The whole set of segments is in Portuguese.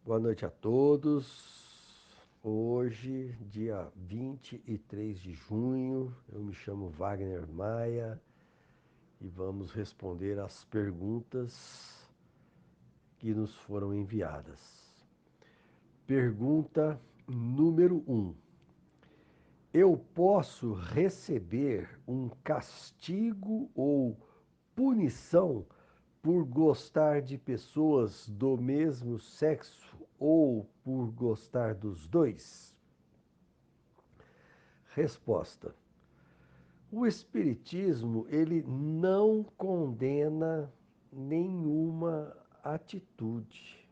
Boa noite a todos. Hoje, dia 23 de junho, eu me chamo Wagner Maia e vamos responder as perguntas que nos foram enviadas. Pergunta número 1. Eu posso receber um castigo ou punição por gostar de pessoas do mesmo sexo ou por gostar dos dois? Resposta. O espiritismo, ele não condena nenhuma atitude.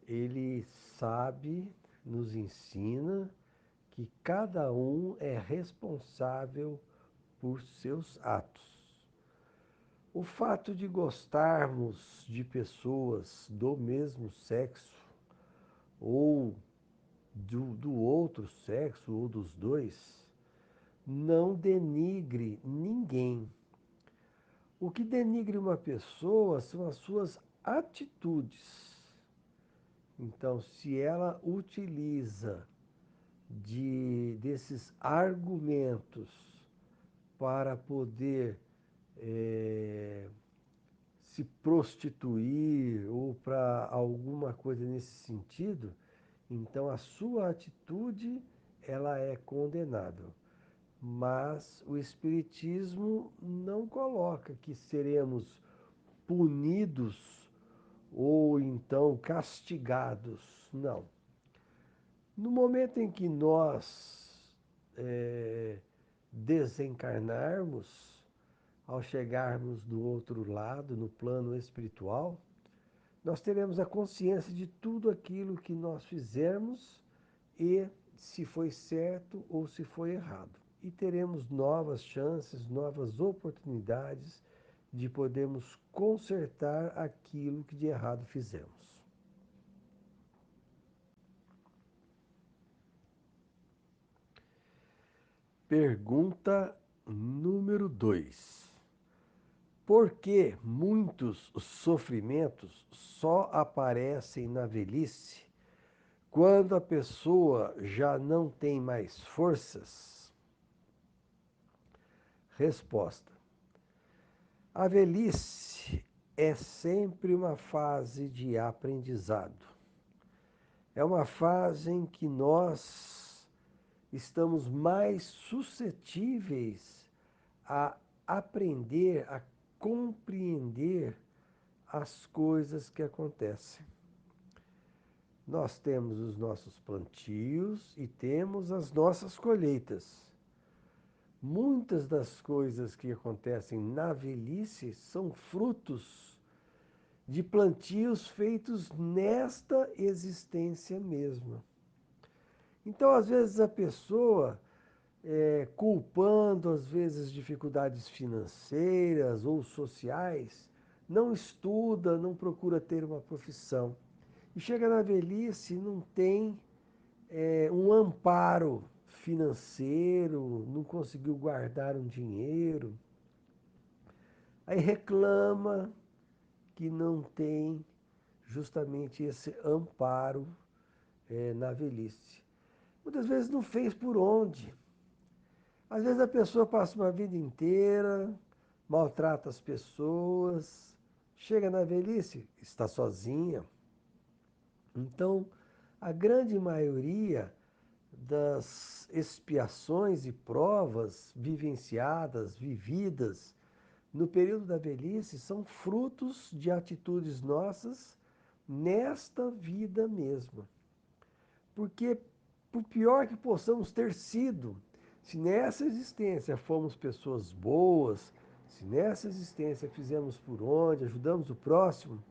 Ele sabe, nos ensina que cada um é responsável por seus atos. O fato de gostarmos de pessoas do mesmo sexo ou do outro sexo ou dos dois não denigre ninguém. O que denigre uma pessoa são as suas atitudes. Então, se ela utiliza desses argumentos para poder se prostituir ou para alguma coisa nesse sentido, então a sua atitude ela é condenável. Mas o Espiritismo não coloca que seremos punidos ou então castigados. Não. No momento em que nós desencarnarmos, ao chegarmos do outro lado, no plano espiritual, nós teremos a consciência de tudo aquilo que nós fizermos e se foi certo ou se foi errado. E teremos novas chances, novas oportunidades de podermos consertar aquilo que de errado fizemos. Pergunta número 2. Por que muitos sofrimentos só aparecem na velhice quando a pessoa já não tem mais forças? Resposta. A velhice é sempre uma fase de aprendizado. É uma fase em que nós estamos mais suscetíveis a aprender, a compreender as coisas que acontecem. Nós temos os nossos plantios e temos as nossas colheitas. Muitas das coisas que acontecem na velhice são frutos de plantios feitos nesta existência mesma. Então, às vezes, a pessoa, culpando, às vezes, dificuldades financeiras ou sociais, não estuda, não procura ter uma profissão. E chega na velhice e não tem um amparo financeiro, não conseguiu guardar um dinheiro. Aí reclama que não tem justamente esse amparo na velhice. Muitas vezes não fez por onde. Às vezes a pessoa passa uma vida inteira, maltrata as pessoas, chega na velhice, está sozinha. Então, a grande maioria das expiações e provas vivenciadas, vividas no período da velhice são frutos de atitudes nossas nesta vida mesma. Porque, por pior que possamos ter sido, se nessa existência fomos pessoas boas, se nessa existência fizemos por onde, ajudamos o próximo,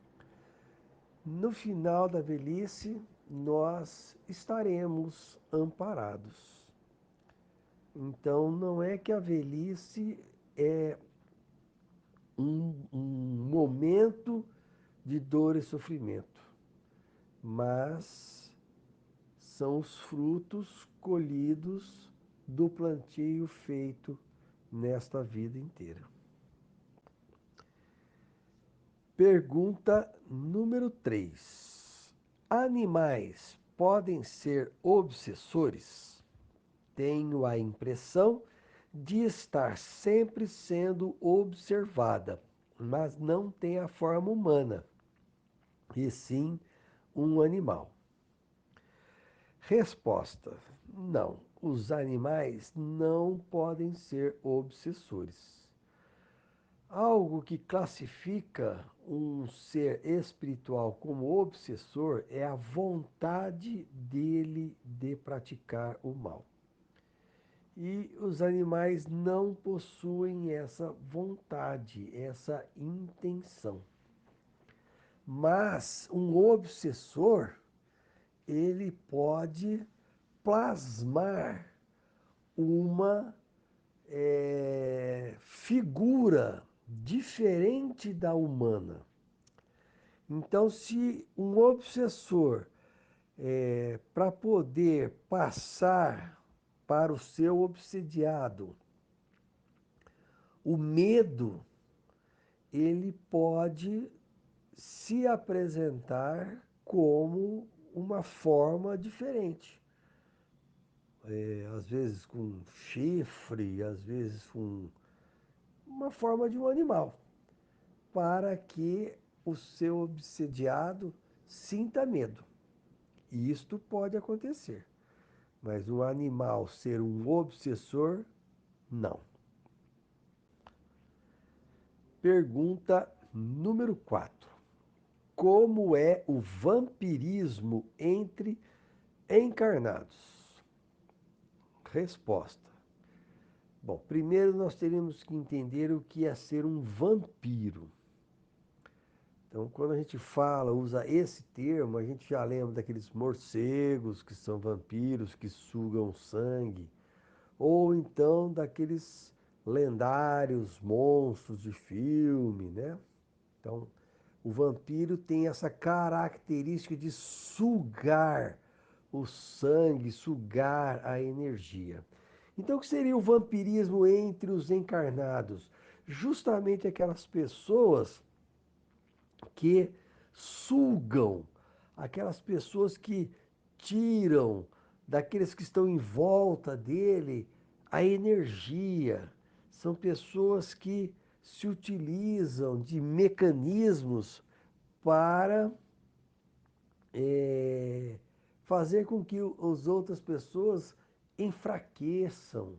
no final da velhice nós estaremos amparados. Então, não é que a velhice é um momento de dor e sofrimento, mas são os frutos colhidos do plantio feito nesta vida inteira. Pergunta número 3. Animais podem ser obsessores? Tenho a impressão de estar sempre sendo observada, mas não tem a forma humana, e sim um animal. Resposta: não, os animais não podem ser obsessores. Algo que classifica um ser espiritual como obsessor é a vontade dele de praticar o mal. E os animais não possuem essa vontade, essa intenção. Mas um obsessor, ele pode plasmar uma figura diferente da humana. Então, se um obsessor, para poder passar para o seu obsediado o medo, ele pode se apresentar como uma forma diferente. Às vezes com chifre, às vezes com uma forma de um animal, para que o seu obsediado sinta medo. E isto pode acontecer. Mas o animal ser um obsessor, não. Pergunta número 4. Como é o vampirismo entre encarnados? Resposta. Bom, primeiro nós teríamos que entender o que é ser um vampiro. Então, quando a gente fala, usa esse termo, a gente já lembra daqueles morcegos que são vampiros, que sugam sangue, ou então daqueles lendários monstros de filme, né? Então, o vampiro tem essa característica de sugar o sangue, sugar a energia. Então, o que seria o vampirismo entre os encarnados? Justamente aquelas pessoas que sugam, aquelas pessoas que tiram daqueles que estão em volta dele a energia. São pessoas que se utilizam de mecanismos para fazer com que as outras pessoas enfraqueçam.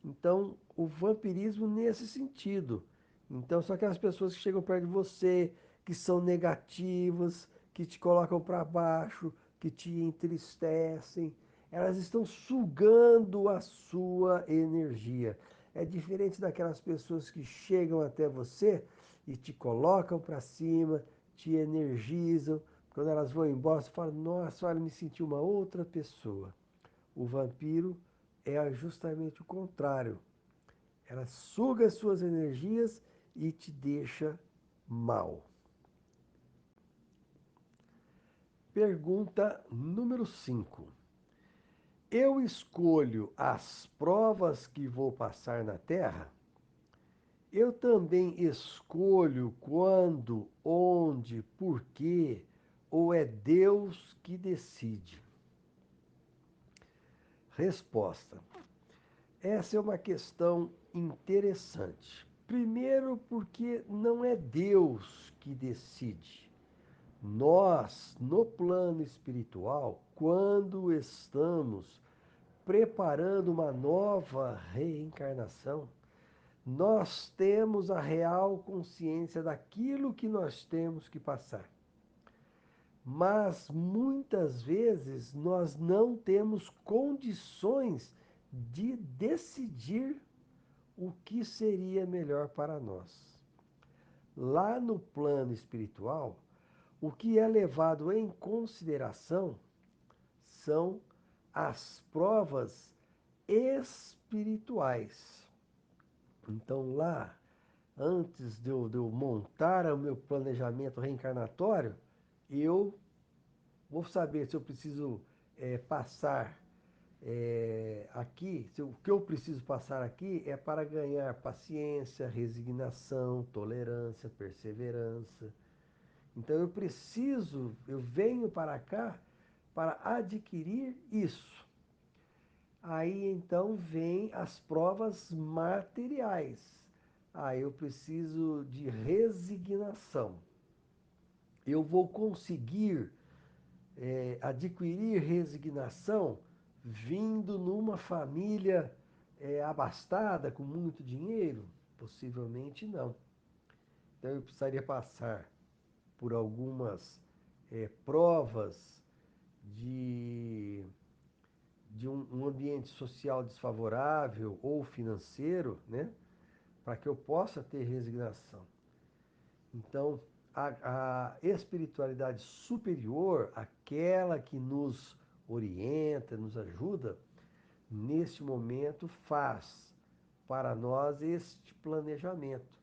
Então, o vampirismo nesse sentido. Então, são aquelas pessoas que chegam perto de você, que são negativas, que te colocam para baixo, que te entristecem. Elas estão sugando a sua energia. É diferente daquelas pessoas que chegam até você e te colocam para cima, te energizam. Quando elas vão embora, você fala: nossa, olha, me senti uma outra pessoa. O vampiro é justamente o contrário. Ela suga as suas energias e te deixa mal. Pergunta número 5. Eu escolho as provas que vou passar na Terra? Eu também escolho quando, onde, por quê, ou é Deus que decide? Resposta. Essa é uma questão interessante. Primeiro, porque não é Deus que decide. Nós, no plano espiritual, quando estamos preparando uma nova reencarnação, nós temos a real consciência daquilo que nós temos que passar. Mas muitas vezes nós não temos condições de decidir o que seria melhor para nós. Lá no plano espiritual, o que é levado em consideração são as provas espirituais. Então, lá, antes de eu montar o meu planejamento reencarnatório, eu vou saber se eu preciso passar aqui, o que eu preciso passar aqui é para ganhar paciência, resignação, tolerância, perseverança. Então eu venho para cá para adquirir isso. Aí então vem as provas materiais. Aí eu preciso de resignação. Eu vou conseguir adquirir resignação vindo numa família abastada, com muito dinheiro? Possivelmente não. Então eu precisaria passar por algumas provas de, de um ambiente social desfavorável ou financeiro, né? Para que eu possa ter resignação. Então, a espiritualidade superior, aquela que nos orienta, nos ajuda, neste momento faz para nós este planejamento.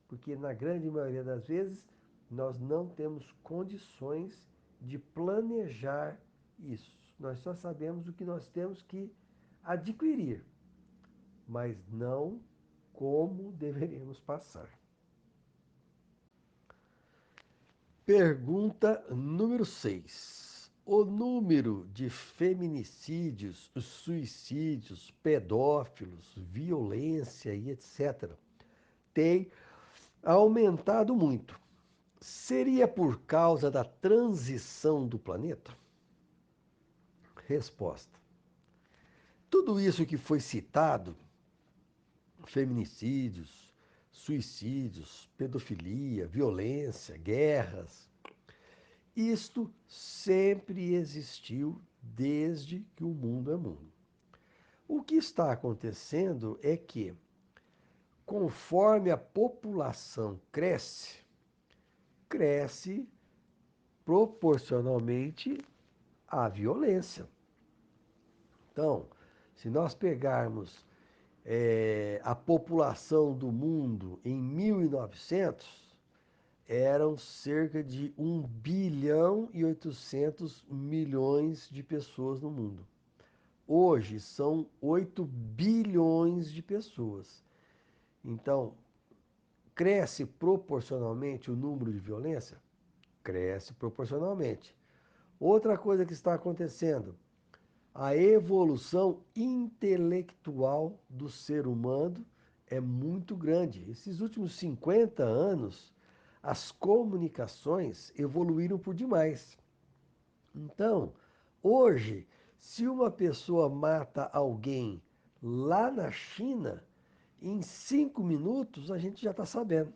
Porque na grande maioria das vezes nós não temos condições de planejar isso. Nós só sabemos o que nós temos que adquirir, mas não como deveremos passar. Pergunta número 6. O número de feminicídios, suicídios, pedófilos, violência e etc. tem aumentado muito. Seria por causa da transição do planeta? Resposta. Tudo isso que foi citado, feminicídios, suicídios, pedofilia, violência, guerras, isto sempre existiu desde que o mundo é mundo. O que está acontecendo é que, conforme a população cresce, cresce proporcionalmente à violência. Então, se nós pegarmos a população do mundo em 1900, eram cerca de 1,8 bilhão de pessoas no mundo. Hoje são 8 bilhões de pessoas. Então, cresce proporcionalmente o número de violência? Cresce proporcionalmente. Outra coisa que está acontecendo, a evolução intelectual do ser humano é muito grande. Esses últimos 50 anos, as comunicações evoluíram por demais. Então, hoje, se uma pessoa mata alguém lá na China, em 5 minutos a gente já está sabendo.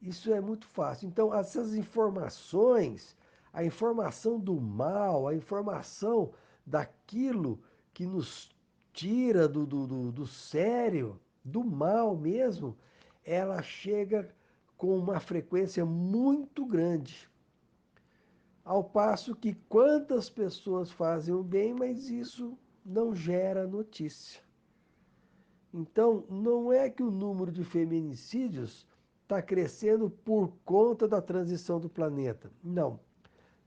Isso é muito fácil. Então, essas informações, a informação do mal, a informação daquilo que nos tira do sério, do mal mesmo, ela chega com uma frequência muito grande. Ao passo que quantas pessoas fazem o bem, mas isso não gera notícia. Então, não é que o número de feminicídios está crescendo por conta da transição do planeta. Não.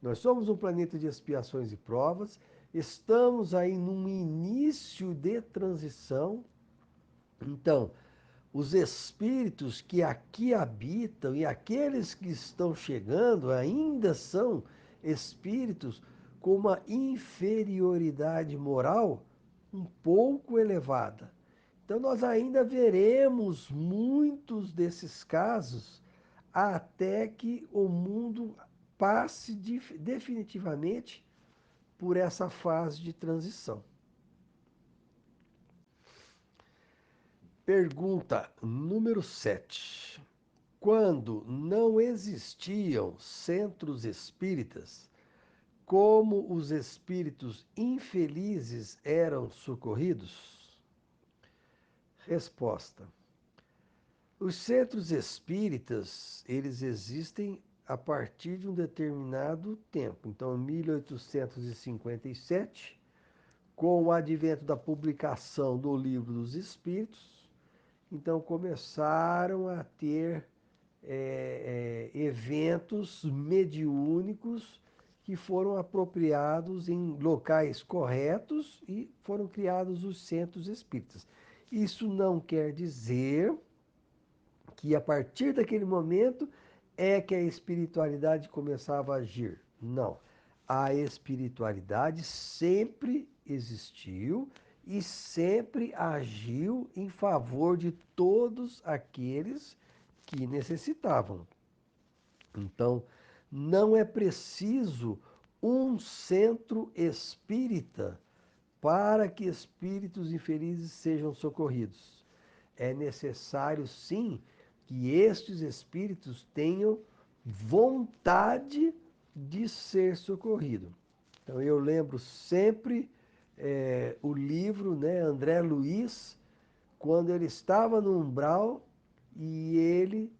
Nós somos um planeta de expiações e provas, estamos aí num início de transição. Então, os espíritos que aqui habitam e aqueles que estão chegando ainda são espíritos com uma inferioridade moral um pouco elevada. Então, nós ainda veremos muitos desses casos até que o mundo passe definitivamente por essa fase de transição. Pergunta número 7. Quando não existiam centros espíritas, como os espíritos infelizes eram socorridos? Resposta. Os centros espíritas, eles existem a partir de um determinado tempo. Então, em 1857, com o advento da publicação do Livro dos Espíritos, então começaram a ter eventos mediúnicos que foram apropriados em locais corretos e foram criados os centros espíritas. Isso não quer dizer que a partir daquele momento é que a espiritualidade começava a agir. Não. A espiritualidade sempre existiu e sempre agiu em favor de todos aqueles que necessitavam. Então, não é preciso um centro espírita para que espíritos infelizes sejam socorridos. É necessário, sim, que estes espíritos tenham vontade de ser socorrido. Então, eu lembro sempre o livro, né, André Luiz, quando ele estava no umbral e ele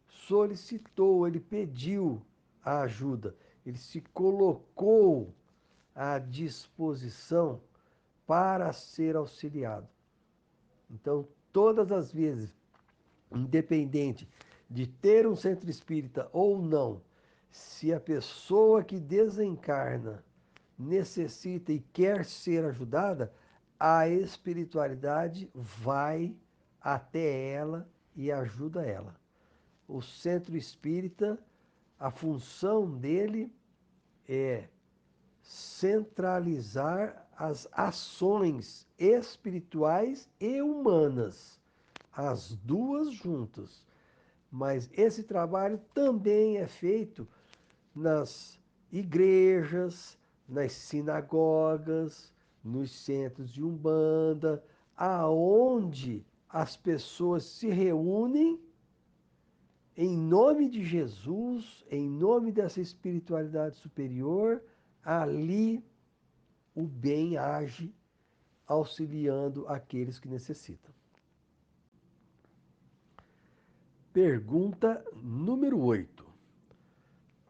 solicitou, ele pediu a ajuda, ele se colocou à disposição para ser auxiliado. Então, todas as vezes, independente de ter um centro espírita ou não, se a pessoa que desencarna necessita e quer ser ajudada, a espiritualidade vai até ela e ajuda ela. O centro espírita, a função dele é centralizar as ações espirituais e humanas, as duas juntas. Mas esse trabalho também é feito nas igrejas, nas sinagogas, nos centros de umbanda, aonde as pessoas se reúnem em nome de Jesus, em nome dessa espiritualidade superior. Ali o bem age auxiliando aqueles que necessitam. Pergunta número 8.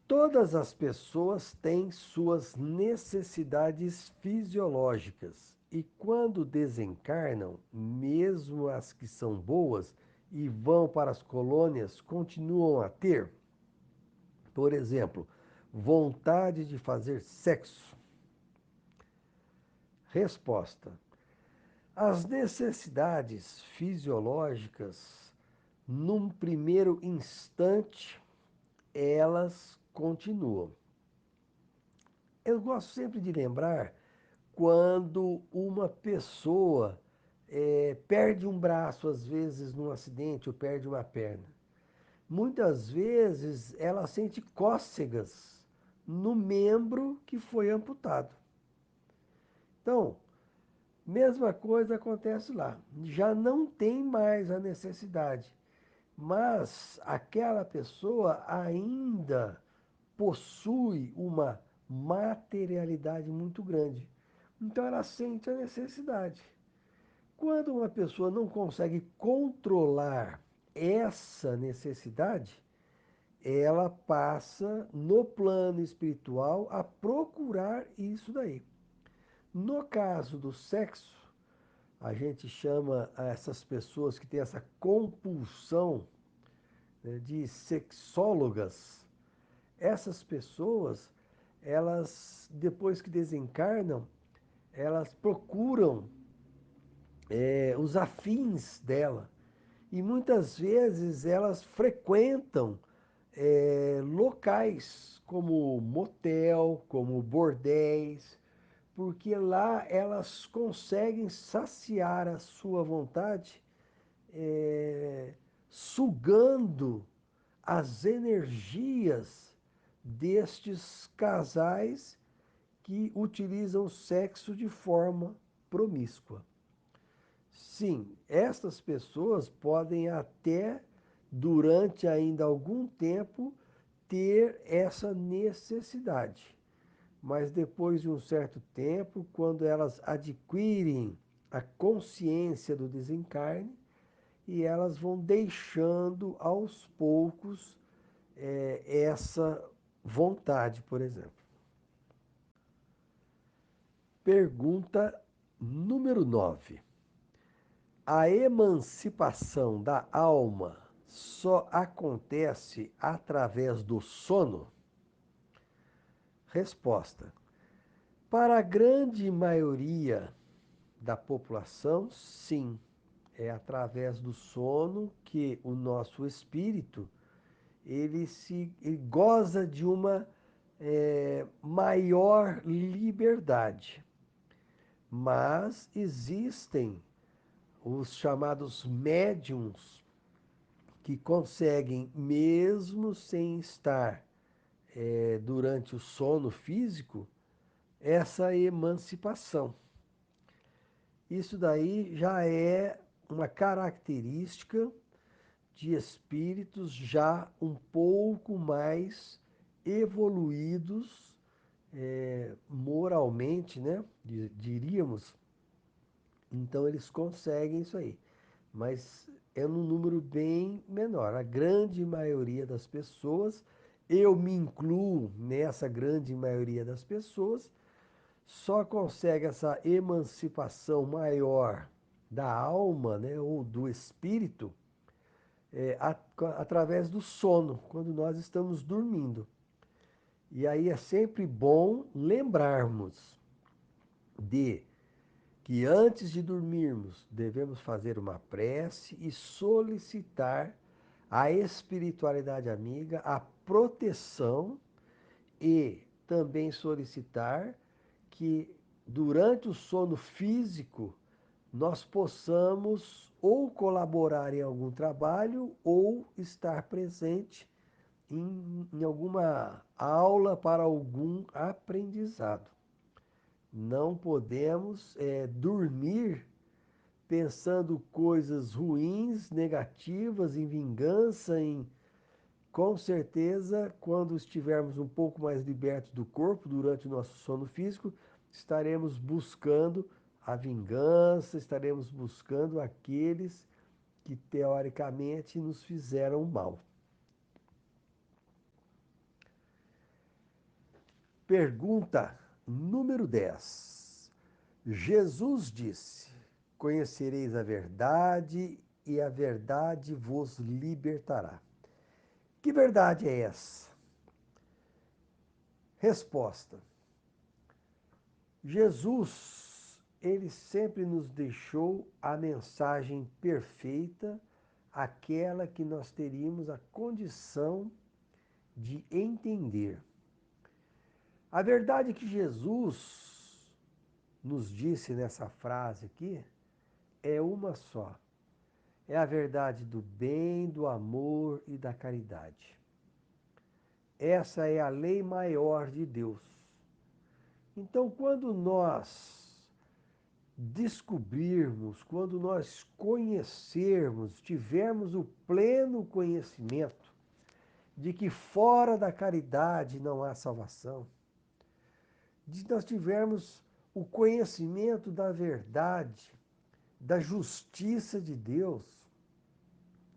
Todas as pessoas têm suas necessidades fisiológicas e, quando desencarnam, mesmo as que são boas e vão para as colônias, continuam a ter, por exemplo, vontade de fazer sexo. Resposta: as necessidades fisiológicas, num primeiro instante, elas continuam. Eu gosto sempre de lembrar quando uma pessoa perde um braço, às vezes num acidente, ou perde uma perna. Muitas vezes ela sente cócegas no membro que foi amputado. Então, mesma coisa acontece lá. Já não tem mais a necessidade, mas aquela pessoa ainda possui uma materialidade muito grande. Então ela sente a necessidade. Quando uma pessoa não consegue controlar essa necessidade, ela passa no plano espiritual a procurar isso daí. No caso do sexo, a gente chama essas pessoas que têm essa compulsão, né, de sexólogas. Essas pessoas, elas, depois que desencarnam, elas procuram os afins dela. E muitas vezes elas frequentam locais como motel, como bordéis, porque lá elas conseguem saciar a sua vontade, é, sugando as energias destes casais que utilizam o sexo de forma promíscua. Sim, estas pessoas podem até, durante ainda algum tempo, ter essa necessidade. Mas depois de um certo tempo, quando elas adquirem a consciência do desencarne, e elas vão deixando aos poucos essa vontade, por exemplo. Pergunta número 9. A emancipação da alma só acontece através do sono? Resposta: para a grande maioria da população, sim. É através do sono que o nosso espírito ele goza de uma maior liberdade. Mas existem os chamados médiums que conseguem, mesmo sem estar durante o sono físico, essa emancipação. Isso daí já é uma característica de espíritos já um pouco mais evoluídos moralmente, né? Diríamos. Então eles conseguem isso aí. Mas é num número bem menor. A grande maioria das pessoas, eu me incluo nessa grande maioria das pessoas, só consegue essa emancipação maior da alma, né, ou do espírito, através do sono, quando nós estamos dormindo. E aí é sempre bom lembrarmos de que antes de dormirmos devemos fazer uma prece e solicitar à espiritualidade amiga a proteção e também solicitar que durante o sono físico nós possamos ou colaborar em algum trabalho ou estar presente em alguma aula para algum aprendizado. Não podemos dormir pensando coisas ruins, negativas, em vingança, com certeza, quando estivermos um pouco mais libertos do corpo durante o nosso sono físico, estaremos buscando a vingança, estaremos buscando aqueles que teoricamente nos fizeram mal. Pergunta número 10. Jesus disse: Conhecereis a verdade e a verdade vos libertará. Que verdade é essa? Resposta: Jesus, ele sempre nos deixou a mensagem perfeita, aquela que nós teríamos a condição de entender. A verdade que Jesus nos disse nessa frase aqui é uma só. É a verdade do bem, do amor e da caridade. Essa é a lei maior de Deus. Então, quando nós descobrirmos, quando nós conhecermos, tivermos o pleno conhecimento de que fora da caridade não há salvação, de nós tivermos o conhecimento da verdade, da justiça de Deus,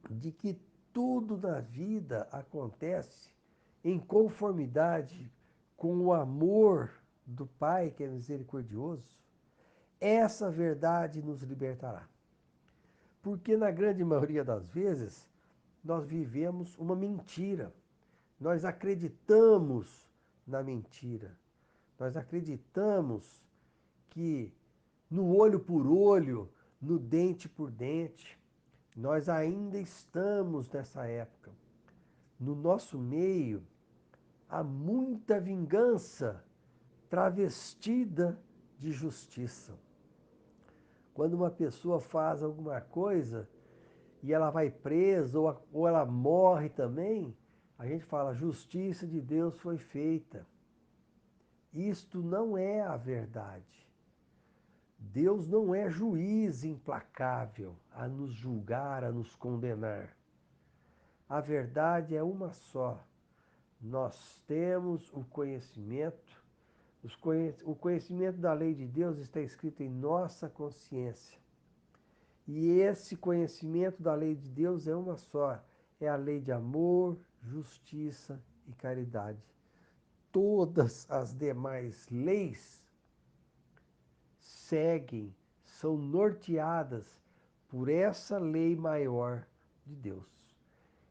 de que tudo na vida acontece em conformidade com o amor do Pai, que é misericordioso, essa verdade nos libertará. Porque na grande maioria das vezes, nós vivemos uma mentira. Nós acreditamos na mentira. Nós acreditamos que no olho por olho, no dente por dente, nós ainda estamos nessa época. No nosso meio, há muita vingança travestida de justiça. Quando uma pessoa faz alguma coisa e ela vai presa ou ela morre também, a gente fala, a justiça de Deus foi feita. Isto não é a verdade. Deus não é juiz implacável a nos julgar, a nos condenar. A verdade é uma só. Nós temos o conhecimento, o conhecimento da lei de Deus está escrito em nossa consciência. E esse conhecimento da lei de Deus é uma só, é a lei de amor, justiça e caridade. Todas as demais leis seguem, são norteadas por essa lei maior de Deus.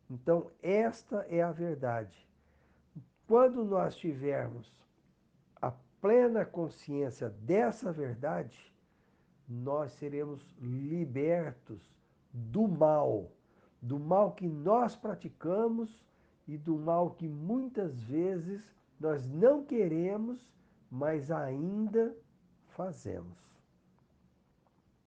Então, esta é a verdade. Quando nós tivermos a plena consciência dessa verdade, nós seremos libertos do mal que nós praticamos e do mal que muitas vezes nós não queremos, mas ainda fazemos.